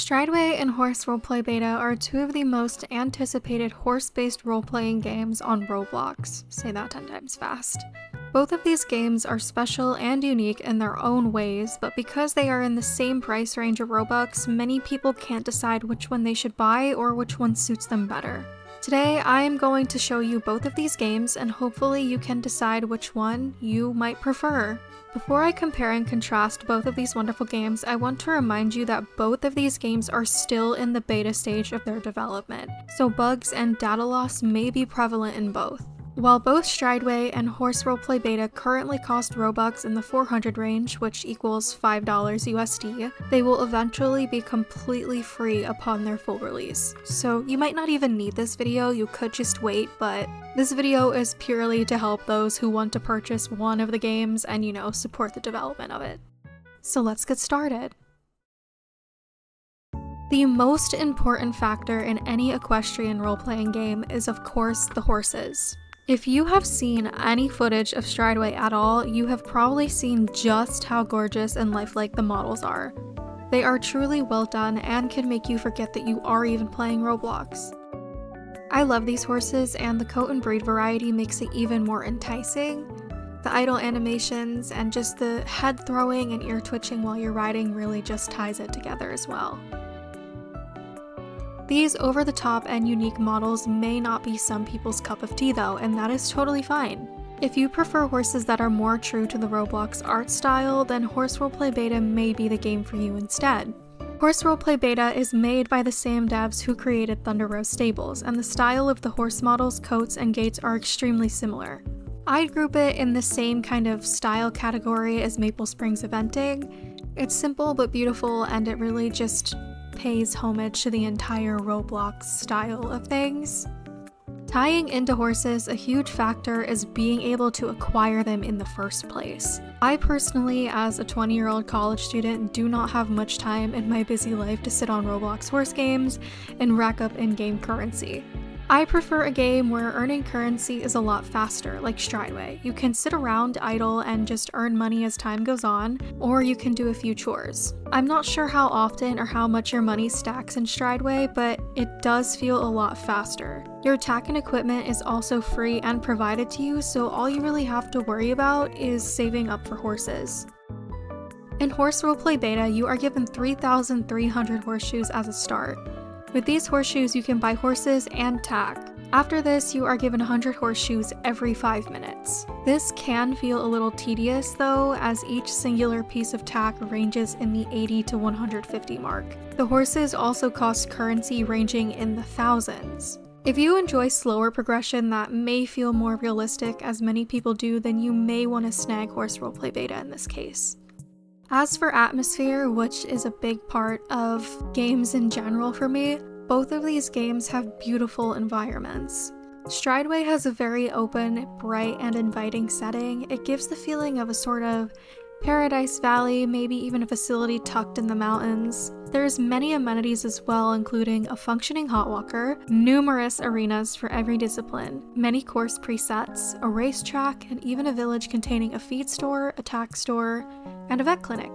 Strideway and Horse Roleplay Beta are two of the most anticipated horse-based role-playing games on Roblox. Say that 10 times fast. Both of these games are special and unique in their own ways, but because they are in the same price range of Robux, many people can't decide which one they should buy or which one suits them better. Today, I am going to show you both of these games, and hopefully you can decide which one you might prefer. Before I compare and contrast both of these wonderful games, I want to remind you that both of these games are still in the beta stage of their development, so bugs and data loss may be prevalent in both. While both Strideway and Horse Roleplay Beta currently cost Robux in the 400 range, which equals $5 USD, they will eventually be completely free upon their full release. So you might not even need this video, you could just wait, but this video is purely to help those who want to purchase one of the games and, support the development of it. So let's get started. The most important factor in any equestrian role-playing game is, of course, the horses. If you have seen any footage of Strideway at all, you have probably seen just how gorgeous and lifelike the models are. They are truly well done and can make you forget that you are even playing Roblox. I love these horses, and the coat and breed variety makes it even more enticing. The idle animations and just the head throwing and ear twitching while you're riding really just ties it together as well. These over-the-top and unique models may not be some people's cup of tea though, and that is totally fine. If you prefer horses that are more true to the Roblox art style, then Horse Roleplay Beta may be the game for you instead. Horse Roleplay Beta is made by the same devs who created Thunder Rose Stables, and the style of the horse models, coats, and gaits are extremely similar. I'd group it in the same kind of style category as Maple Springs Eventing. It's simple but beautiful, and it really just pays homage to the entire Roblox style of things. Tying into horses, a huge factor is being able to acquire them in the first place. I personally, as a 20-year-old college student, do not have much time in my busy life to sit on Roblox horse games and rack up in-game currency. I prefer a game where earning currency is a lot faster, like Strideway. You can sit around idle and just earn money as time goes on, or you can do a few chores. I'm not sure how often or how much your money stacks in Strideway, but it does feel a lot faster. Your attack and equipment is also free and provided to you, so all you really have to worry about is saving up for horses. In Horse Roleplay Beta, you are given 3,300 horseshoes as a start. With these horseshoes, you can buy horses and tack. After this, you are given 100 horseshoes every 5 minutes. This can feel a little tedious though, as each singular piece of tack ranges in the 80 to 150 mark. The horses also cost currency ranging in the thousands. If you enjoy slower progression that may feel more realistic, as many people do, then you may want to snag Horse Roleplay Beta in this case. As for atmosphere, which is a big part of games in general for me, both of these games have beautiful environments. Strideway has a very open, bright, and inviting setting. It gives the feeling of a sort of Paradise Valley, maybe even a facility tucked in the mountains. There's many amenities as well, including a functioning hot walker, numerous arenas for every discipline, many course presets, a racetrack, and even a village containing a feed store, a tack store, and a vet clinic.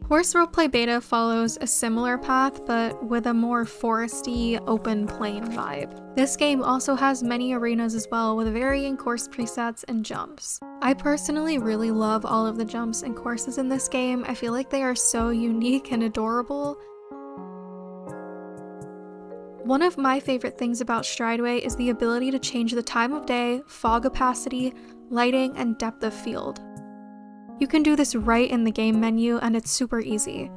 Horse Roleplay Beta follows a similar path, but with a more foresty, open plain vibe. This game also has many arenas as well, with varying course presets and jumps. I personally really love all of the jumps and courses in this game. I feel like they are so unique and adorable. One of my favorite things about Strideway is the ability to change the time of day, fog opacity, lighting, and depth of field. You can do this right in the game menu, and it's super easy.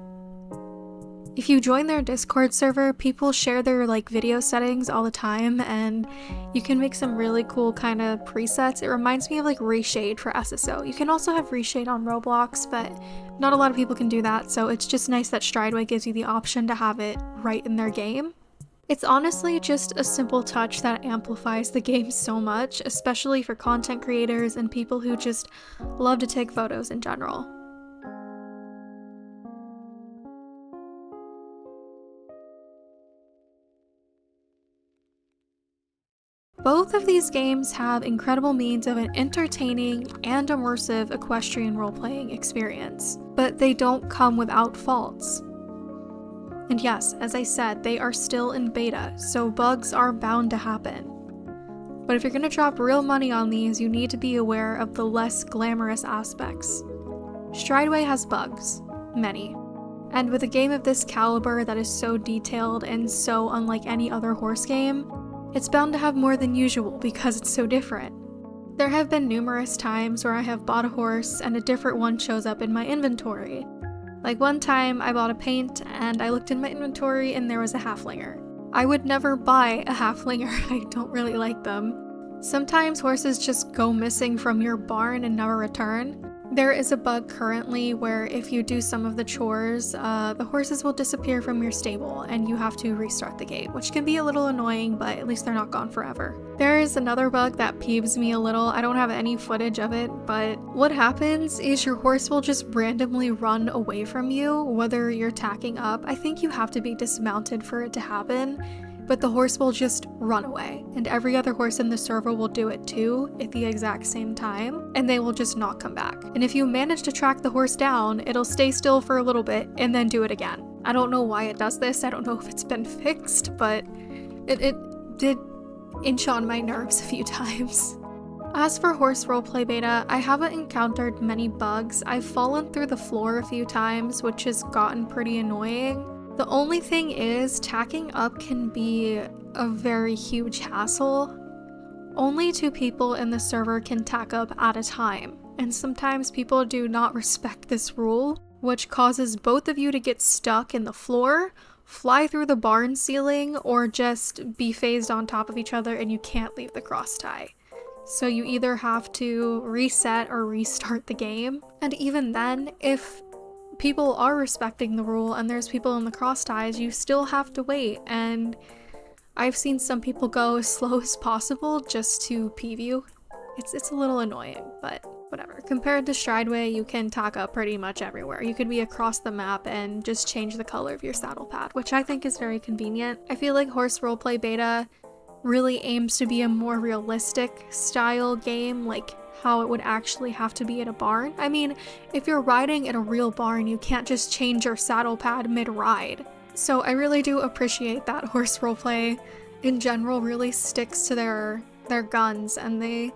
If you join their Discord server, people share their video settings all the time, and you can make some really cool kind of presets. It reminds me of reshade for SSO. You can also have reshade on Roblox, but not a lot of people can do that, so it's just nice that Strideway gives you the option to have it right in their game. It's honestly just a simple touch that amplifies the game so much, especially for content creators and people who just love to take photos in general. Both of these games have incredible means of an entertaining and immersive equestrian role-playing experience, but they don't come without faults. And yes, as I said, they are still in beta, so bugs are bound to happen. But if you're gonna drop real money on these, you need to be aware of the less glamorous aspects. Strideway has bugs, many. And with a game of this caliber that is so detailed and so unlike any other horse game, it's bound to have more than usual because it's so different. There have been numerous times where I have bought a horse and a different one shows up in my inventory. Like one time I bought a paint and I looked in my inventory and there was a halflinger. I would never buy a halflinger, I don't really like them. Sometimes horses just go missing from your barn and never return. There is a bug currently where if you do some of the chores, the horses will disappear from your stable and you have to restart the game, which can be a little annoying, but at least they're not gone forever. There is another bug that peeves me a little. I don't have any footage of it, but what happens is your horse will just randomly run away from you, whether you're tacking up. I think you have to be dismounted for it to happen. But the horse will just run away, and every other horse in the server will do it too at the exact same time, and they will just not come back. And if you manage to track the horse down, it'll stay still for a little bit and then do it again. I don't know why it does this, I don't know if it's been fixed, but it did inch on my nerves a few times. As for Horse Roleplay Beta, I haven't encountered many bugs. I've fallen through the floor a few times, which has gotten pretty annoying. The only thing is, tacking up can be a very huge hassle. Only 2 people in the server can tack up at a time, and sometimes people do not respect this rule, which causes both of you to get stuck in the floor, fly through the barn ceiling, or just be phased on top of each other and you can't leave the cross tie. So you either have to reset or restart the game, and even then, if people are respecting the rule and there's people in the cross ties, you still have to wait, and I've seen some people go as slow as possible just to peeve you. It's a little annoying, but whatever. Compared to Strideway, you can tack up pretty much everywhere. You could be across the map and just change the color of your saddle pad, which I think is very convenient. I feel like Horse Roleplay Beta really aims to be a more realistic style game, like how it would actually have to be at a barn. I mean, if you're riding at a real barn, you can't just change your saddle pad mid-ride. So I really do appreciate that Horse Roleplay in general really sticks to their guns, and they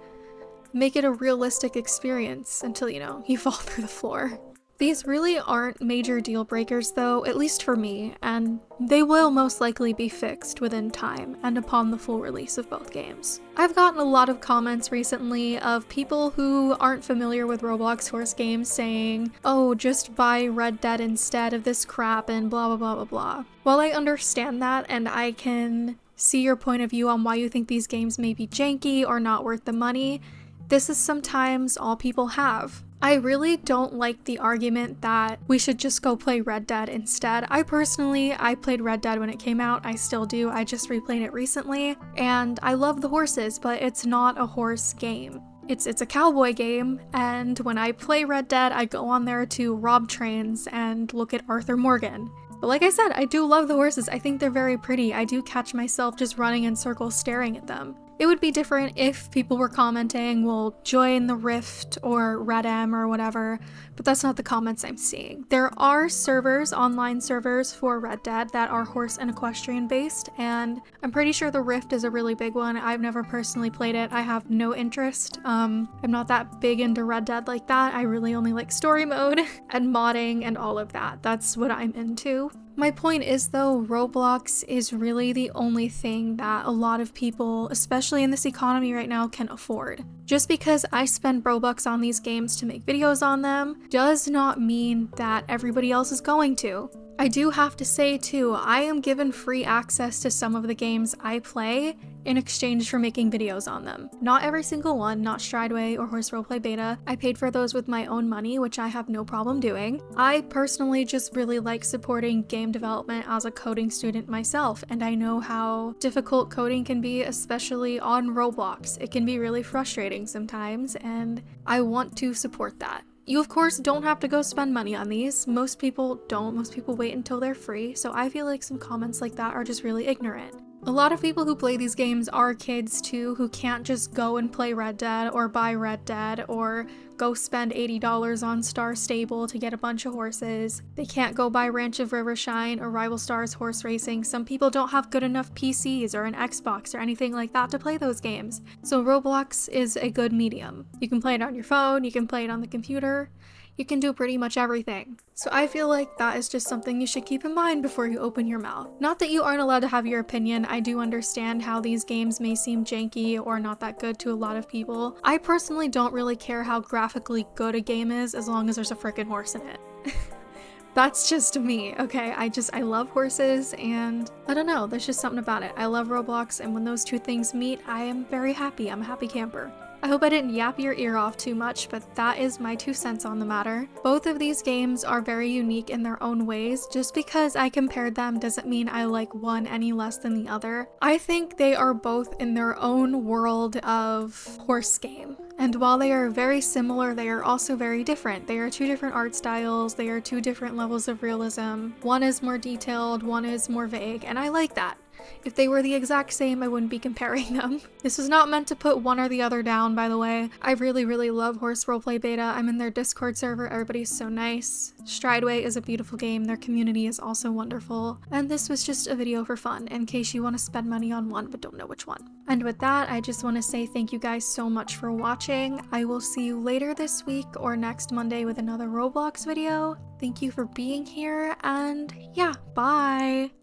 make it a realistic experience until, you fall through the floor. These really aren't major deal breakers though, at least for me, and they will most likely be fixed within time and upon the full release of both games. I've gotten a lot of comments recently of people who aren't familiar with Roblox horse games saying, oh, just buy Red Dead instead of this crap and blah blah blah blah blah. While I understand that and I can see your point of view on why you think these games may be janky or not worth the money, this is sometimes all people have. I really don't like the argument that we should just go play Red Dead instead. I played Red Dead when it came out. I still do. I just replayed it recently, and I love the horses, but it's not a horse game. It's a cowboy game, and when I play Red Dead, I go on there to rob trains and look at Arthur Morgan. But like I said, I do love the horses. I think they're very pretty. I do catch myself just running in circles staring at them. It would be different if people were commenting, well, join the Rift or Redem or whatever, but that's not the comments I'm seeing. There are servers, online servers for Red Dead that are horse and equestrian based, and I'm pretty sure the Rift is a really big one. I've never personally played it. I have no interest. I'm not that big into Red Dead like that. I really only like story mode and modding and all of that. That's what I'm into. My point is though, Roblox is really the only thing that a lot of people, especially in this economy right now, can afford. Just because I spend Robux on these games to make videos on them does not mean that everybody else is going to. I do have to say too, I am given free access to some of the games I play in exchange for making videos on them. Not every single one, not Strideway or Horse Roleplay Beta. I paid for those with my own money, which I have no problem doing. I personally just really like supporting game development as a coding student myself, and I know how difficult coding can be, especially on Roblox. It can be really frustrating sometimes, and I want to support that. You of course don't have to go spend money on these. Most people don't. Most people wait until they're free, so I feel like some comments like that are just really ignorant. A lot of people who play these games are kids too, who can't just go and play Red Dead or buy Red Dead or go spend $80 on Star Stable to get a bunch of horses. They can't go buy Ranch of Rivershine or Rival Stars Horse Racing. Some people don't have good enough PCs or an Xbox or anything like that to play those games. So Roblox is a good medium. You can play it on your phone, you can play it on the computer, you can do pretty much everything. So I feel like that is just something you should keep in mind before you open your mouth. Not that you aren't allowed to have your opinion, I do understand how these games may seem janky or not that good to a lot of people. I personally don't really care how graphically good a game is as long as there's a freaking horse in it. That's just me, okay? I love horses and I don't know, there's just something about it. I love Roblox and when those two things meet, I am very happy. I'm a happy camper. I hope I didn't yap your ear off too much, but that is my 2 cents on the matter. Both of these games are very unique in their own ways. Just because I compared them doesn't mean I like one any less than the other. I think they are both in their own world of horse game. And while they are very similar, they are also very different. They are 2 different art styles, they are 2 different levels of realism. One is more detailed, one is more vague, and I like that. If they were the exact same, I wouldn't be comparing them. This was not meant to put one or the other down, by the way. I really love Horse Roleplay Beta. I'm in their Discord server, everybody's so nice. Strideway is a beautiful game, their community is also wonderful. And this was just a video for fun, in case you want to spend money on one but don't know which one. And with that, I just want to say thank you guys so much for watching. I will see you later this week or next Monday with another Roblox video. Thank you for being here, and yeah, bye!